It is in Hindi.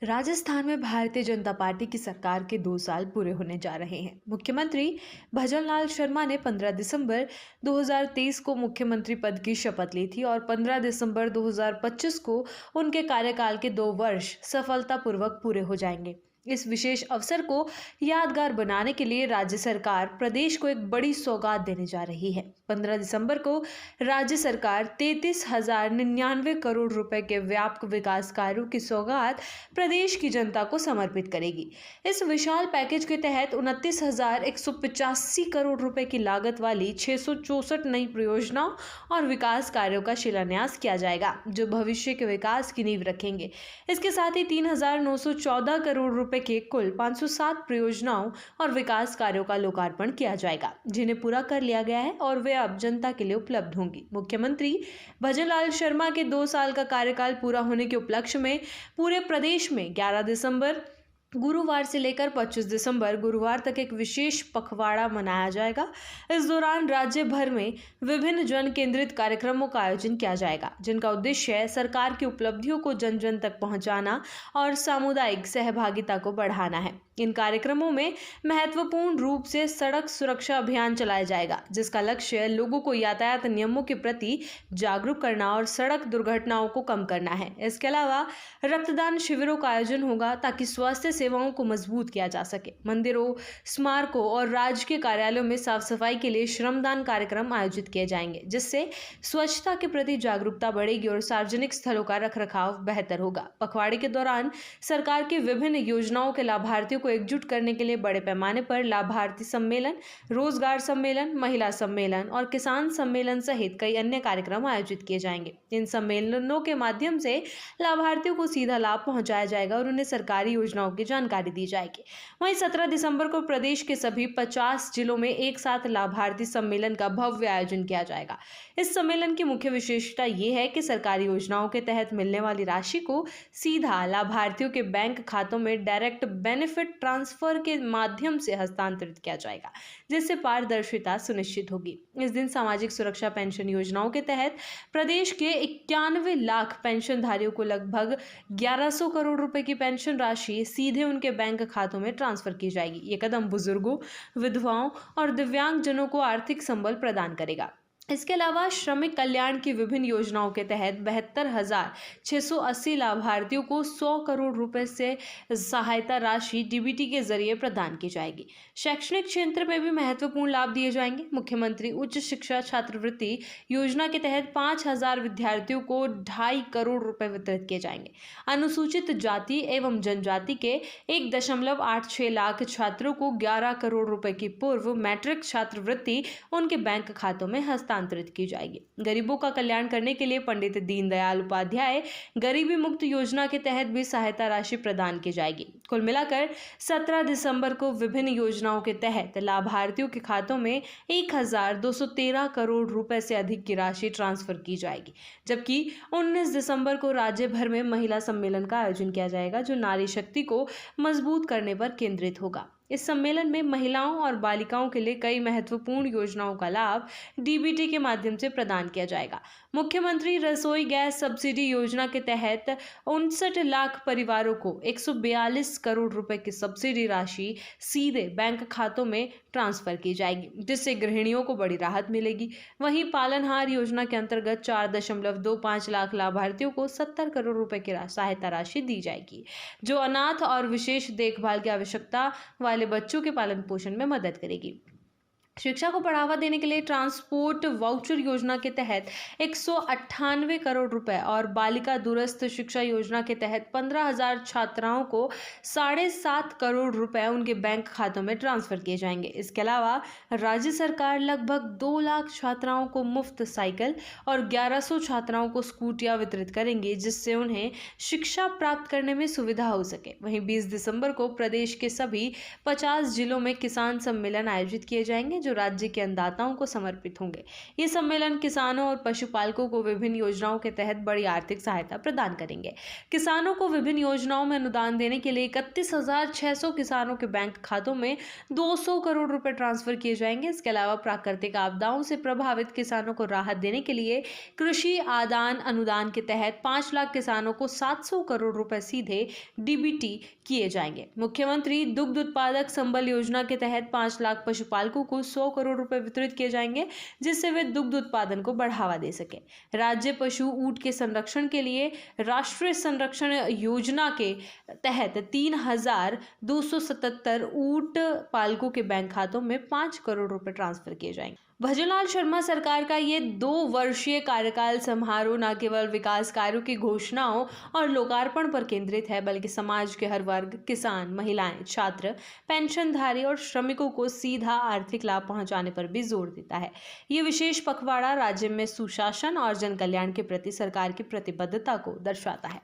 राजस्थान में भारतीय जनता पार्टी की सरकार के 2 साल पूरे होने जा रहे हैं। मुख्यमंत्री भजनलाल शर्मा ने 15 दिसंबर 2023 को मुख्यमंत्री पद की शपथ ली थी और 15 दिसंबर 2025 को उनके कार्यकाल के 2 वर्ष सफलतापूर्वक पूरे हो जाएंगे। इस विशेष अवसर को यादगार बनाने के लिए राज्य सरकार प्रदेश को एक बड़ी सौगात देने जा रही है। 15 दिसंबर को राज्य सरकार 33,099 करोड़ रुपए के व्यापक विकास कार्यों की सौगात प्रदेश की जनता को समर्पित करेगी। इस विशाल पैकेज के तहत 29,185 करोड़ रुपए की लागत वाली 664 नई परियोजनाओं और विकास कार्यों का शिलान्यास किया जाएगा, जो भविष्य के विकास की नींव रखेंगे। इसके साथ ही 3,914 करोड़ रुपए के कुल 507 परियोजनाओं और विकास कार्यों का लोकार्पण किया जाएगा, जिन्हें पूरा कर लिया गया है और वे अब जनता के लिए उपलब्ध होंगी। मुख्यमंत्री भजनलाल शर्मा के 2 साल का कार्यकाल पूरा होने के उपलक्ष्य में पूरे प्रदेश में 11 दिसंबर गुरुवार से लेकर 25 दिसंबर गुरुवार तक एक विशेष पखवाड़ा मनाया जाएगा। इस दौरान राज्य भर में विभिन्न जन केंद्रित कार्यक्रमों का आयोजन किया जाएगा, जिनका उद्देश्य सरकार की उपलब्धियों को जन जन तक पहुंचाना और सामुदायिक सहभागिता को बढ़ाना है। इन कार्यक्रमों में महत्वपूर्ण रूप से सड़क सुरक्षा अभियान चलाया जाएगा, जिसका लक्ष्य लोगों को यातायात नियमों के प्रति जागरूक करना और सड़क दुर्घटनाओं को कम करना है। इसके अलावा रक्तदान शिविरों का आयोजन होगा ताकि स्वास्थ्य सेवाओं को मजबूत किया जा सके। मंदिरों, स्मारकों और राजकीय कार्यालयों में साफ सफाई के लिए श्रमदान कार्यक्रम आयोजित किए जाएंगे, जिससे स्वच्छता के प्रति जागरूकता बढ़ेगी और सार्वजनिक स्थलों का रखरखाव बेहतर होगा। पखवाड़े के दौरान सरकार की विभिन्न योजनाओं के लाभार्थियों को एकजुट करने के लिए बड़े पैमाने पर लाभार्थी सम्मेलन, रोजगार सम्मेलन, महिला सम्मेलन और किसान सम्मेलन सहित कई अन्य कार्यक्रम आयोजित किए जाएंगे। इन सम्मेलनों के माध्यम से लाभार्थियों को सीधा लाभ पहुंचाया जाएगा और उन्हें सरकारी योजनाओं की जानकारी दी जाएगी। वहीं 17 दिसंबर को प्रदेश के सभी 50 जिलों में एक साथ लाभार्थी सम्मेलन का भव्य आयोजन किया जाएगा। इस सम्मेलन की मुख्य विशेषता ये है कि सरकारी योजनाओं के तहत मिलने वाली राशि को सीधा लाभार्थियों के बैंक खातों में डायरेक्ट बेनिफिट ट्रांसफर के माध्यम से हस्तांतरित किया जाएगा, जिससे पारदर्शिता सुनिश्चित होगी। इस दिन सामाजिक सुरक्षा पेंशन योजनाओं के तहत प्रदेश के 91 लाख पेंशनधारियों को लगभग 1100 करोड़ रुपए की पेंशन राशि सीधे उनके बैंक खातों में ट्रांसफर की जाएगी। ये कदम बुजुर्गों, विधवाओं और दिव्यांगजनों को आर्थिक संबल प्रदान करेगा। इसके अलावा श्रमिक कल्याण की विभिन्न योजनाओं के तहत 72,680 लाभार्थियों को 100 करोड़ रुपए से सहायता राशि डीबीटी के जरिए प्रदान की जाएगी। शैक्षणिक क्षेत्र में भी महत्वपूर्ण लाभ दिए जाएंगे। मुख्यमंत्री उच्च शिक्षा छात्रवृत्ति योजना के तहत 5,000 विद्यार्थियों को 2.5 करोड़ रुपए वितरित किए जाएंगे। अनुसूचित जाति एवं जनजाति के 1.86 लाख छात्रों को 11 करोड़ रुपए की पूर्व मैट्रिक छात्रवृत्ति उनके बैंक खातों में हस्तांतरित की जाएगी। गरीबों का कल्याण करने के लिए पंडित दीनदयाल उपाध्याय गरीबी मुक्त योजना के तहत भी सहायता राशि प्रदान की जाएगी। कुल मिलाकर 17 दिसंबर को विभिन्न योजनाओं के तहत लाभार्थियों के खातों में 1,213 करोड़ रुपए से अधिक की राशि ट्रांसफर की जाएगी, जबकि 19 दिसंबर को राज्य भर में महिला सम्मेलन का आयोजन किया जाएगा, जो नारी शक्ति को मजबूत करने पर केंद्रित होगा। इस सम्मेलन में महिलाओं और बालिकाओं के लिए कई महत्वपूर्ण योजनाओं का लाभ डीबीटी के माध्यम से प्रदान किया जाएगा। मुख्यमंत्री रसोई गैस सब्सिडी योजना के तहत 59 लाख परिवारों को 142 करोड़ रुपए की सब्सिडी राशि सीधे बैंक खातों में ट्रांसफर की जाएगी, जिससे गृहिणियों को बड़ी राहत मिलेगी। वहीं पालनहार योजना के अंतर्गत 4.25 लाख लाभार्थियों को 70 करोड़ रुपए की सहायता राशि दी जाएगी, जो अनाथ और विशेष देखभाल की आवश्यकता वाले बच्चों के पालन पोषण में मदद करेगी। शिक्षा को बढ़ावा देने के लिए ट्रांसपोर्ट वाउचर योजना के तहत 198 करोड़ रुपए और बालिका दूरस्थ शिक्षा योजना के तहत 15,000 छात्राओं को 7.5 करोड़ रुपए उनके बैंक खातों में ट्रांसफर किए जाएंगे। इसके अलावा राज्य सरकार लगभग 2 लाख छात्राओं को मुफ्त साइकिल और 1100 छात्राओं को स्कूटियां वितरित करेंगे, जिससे उन्हें शिक्षा प्राप्त करने में सुविधा हो सके। वहीं 20 दिसंबर को प्रदेश के सभी 50 जिलों में किसान सम्मेलन आयोजित किए जाएंगे, जो राज्य के अन्नदाताओं को समर्पित होंगे। ये सम्मेलन किसानों और पशुपालकों को विभिन्न योजनाओं के तहत बड़ी आर्थिक सहायता प्रदान करेंगे। किसानों को विभिन्न योजनाओं में अनुदान देने के लिए 31,600 किसानों के बैंक खातों में 200 करोड़ रुपए ट्रांसफर किए जाएंगे। इसके अलावा प्राकृतिक आपदाओं से प्रभावित किसानों को राहत देने के लिए कृषि आदान अनुदान के तहत 5 लाख किसानों को 700 करोड़ रुपए सीधे डीबीटी किए जाएंगे। मुख्यमंत्री दुग्ध उत्पादक संबल योजना के तहत 5 लाख पशुपालकों को 100 करोड़ रुपए वितरित किए जाएंगे, जिससे वे दुग्ध उत्पादन को बढ़ावा दे सके। राज्य पशु ऊंट के संरक्षण के लिए राष्ट्रीय संरक्षण योजना के तहत 3,277 ऊंट पालकों के बैंक खातों में 5 करोड़ रुपए ट्रांसफर किए जाएंगे। भजनलाल शर्मा सरकार का ये 2 वर्षीय कार्यकाल समारोह न केवल विकास कार्यों की घोषणाओं और लोकार्पण पर केंद्रित है, बल्कि समाज के हर वर्ग, किसान, महिलाएं, छात्र, पेंशनधारी और श्रमिकों को सीधा आर्थिक लाभ पहुंचाने पर भी जोर देता है। ये विशेष पखवाड़ा राज्य में सुशासन और जन कल्याण के प्रति सरकार की प्रतिबद्धता को दर्शाता है।